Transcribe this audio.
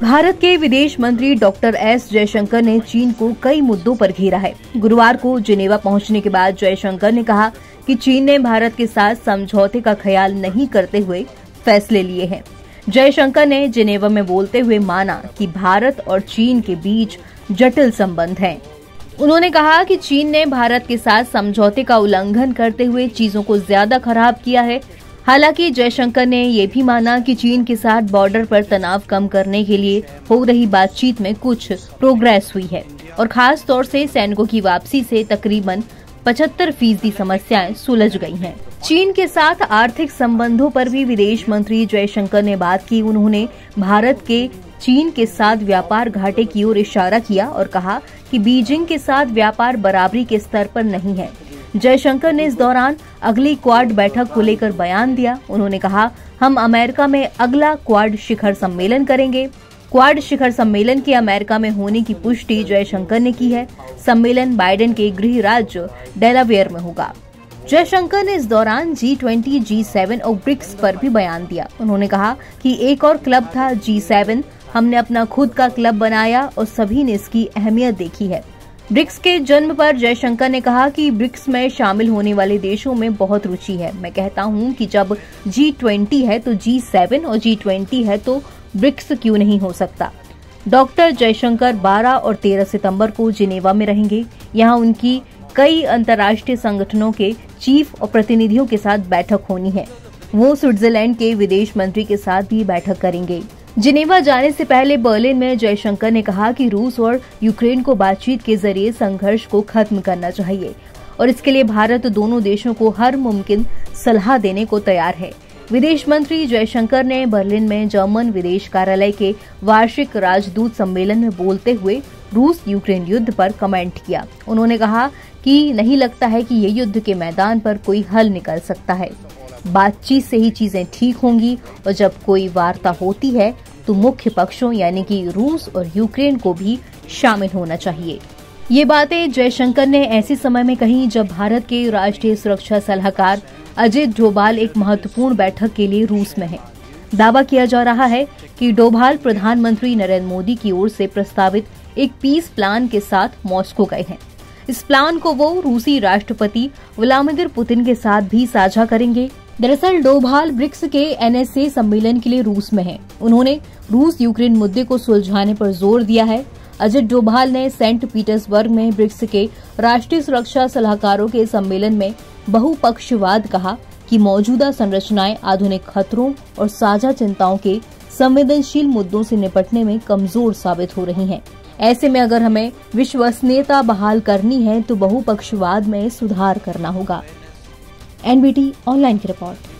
भारत के विदेश मंत्री डॉक्टर एस जयशंकर ने चीन को कई मुद्दों पर घेरा है। गुरुवार को जिनेवा पहुंचने के बाद जयशंकर ने कहा कि चीन ने भारत के साथ समझौते का ख्याल नहीं करते हुए फैसले लिए हैं। जयशंकर ने जिनेवा में बोलते हुए माना कि भारत और चीन के बीच जटिल संबंध हैं। उन्होंने कहा कि चीन ने भारत के साथ समझौते का उल्लंघन करते हुए चीजों को ज्यादा खराब किया है। हालांकि जयशंकर ने ये भी माना कि चीन के साथ बॉर्डर पर तनाव कम करने के लिए हो रही बातचीत में कुछ प्रोग्रेस हुई है और खास तौर से सैनिकों की वापसी से तकरीबन 75% समस्याएं सुलझ गई हैं। चीन के साथ आर्थिक संबंधों पर भी विदेश मंत्री जयशंकर ने बात की। उन्होंने भारत के चीन के साथ व्यापार घाटे की ओर इशारा किया और कहा कि बीजिंग के साथ व्यापार बराबरी के स्तर पर नहीं है। जयशंकर ने इस दौरान अगली क्वाड बैठक को लेकर बयान दिया। उन्होंने कहा, हम अमेरिका में अगला क्वाड शिखर सम्मेलन करेंगे। क्वाड शिखर सम्मेलन के अमेरिका में होने की पुष्टि जयशंकर ने की है। सम्मेलन बाइडेन के गृह राज्य डेलावेयर में होगा। जयशंकर ने इस दौरान G20, G7 और ब्रिक्स पर भी बयान दिया। उन्होंने कहा कि एक और क्लब था G7, हमने अपना खुद का क्लब बनाया और सभी ने इसकी अहमियत देखी है। ब्रिक्स के जन्म पर जयशंकर ने कहा कि ब्रिक्स में शामिल होने वाले देशों में बहुत रुचि है। मैं कहता हूं कि जब G20 है तो G7 और G20 है तो ब्रिक्स क्यों नहीं हो सकता। डॉक्टर जयशंकर 12 और 13 सितंबर को जिनेवा में रहेंगे। यहां उनकी कई अंतर्राष्ट्रीय संगठनों के चीफ और प्रतिनिधियों के साथ बैठक होनी है। वो स्विट्जरलैंड के विदेश मंत्री के साथ भी बैठक करेंगे। जिनेवा जाने से पहले बर्लिन में जयशंकर ने कहा कि रूस और यूक्रेन को बातचीत के जरिए संघर्ष को खत्म करना चाहिए और इसके लिए भारत दोनों देशों को हर मुमकिन सलाह देने को तैयार है। विदेश मंत्री जयशंकर ने बर्लिन में जर्मन विदेश कार्यालय के वार्षिक राजदूत सम्मेलन में बोलते हुए रूस यूक्रेन युद्ध पर कमेंट किया। उन्होंने कहा कि नहीं लगता है कि ये युद्ध के मैदान पर कोई हल निकल सकता है। बातचीत से ही चीजें ठीक होंगी और जब कोई वार्ता होती है तो मुख्य पक्षों यानी कि रूस और यूक्रेन को भी शामिल होना चाहिए। ये बातें जयशंकर ने ऐसे समय में कही जब भारत के राष्ट्रीय सुरक्षा सलाहकार अजित डोभाल एक महत्वपूर्ण बैठक के लिए रूस में हैं। दावा किया जा रहा है कि डोभाल प्रधानमंत्री नरेंद्र मोदी की ओर से प्रस्तावित एक पीस प्लान के साथ मॉस्को गए हैं। इस प्लान को वो रूसी राष्ट्रपति व्लादिमीर पुतिन के साथ भी साझा करेंगे। दरअसल डोभाल ब्रिक्स के NSA सम्मेलन के लिए रूस में हैं। उन्होंने रूस यूक्रेन मुद्दे को सुलझाने पर जोर दिया है। अजित डोभाल ने सेंट पीटर्सबर्ग में ब्रिक्स के राष्ट्रीय सुरक्षा सलाहकारों के सम्मेलन में बहुपक्षवाद कहा कि मौजूदा संरचनाएं आधुनिक खतरों और साझा चिंताओं के संवेदनशील मुद्दों से निपटने में कमजोर साबित हो रही हैं। ऐसे में अगर हमें विश्वसनीयता बहाल करनी है तो बहुपक्षवाद में सुधार करना होगा। NBT ऑनलाइन की रिपोर्ट।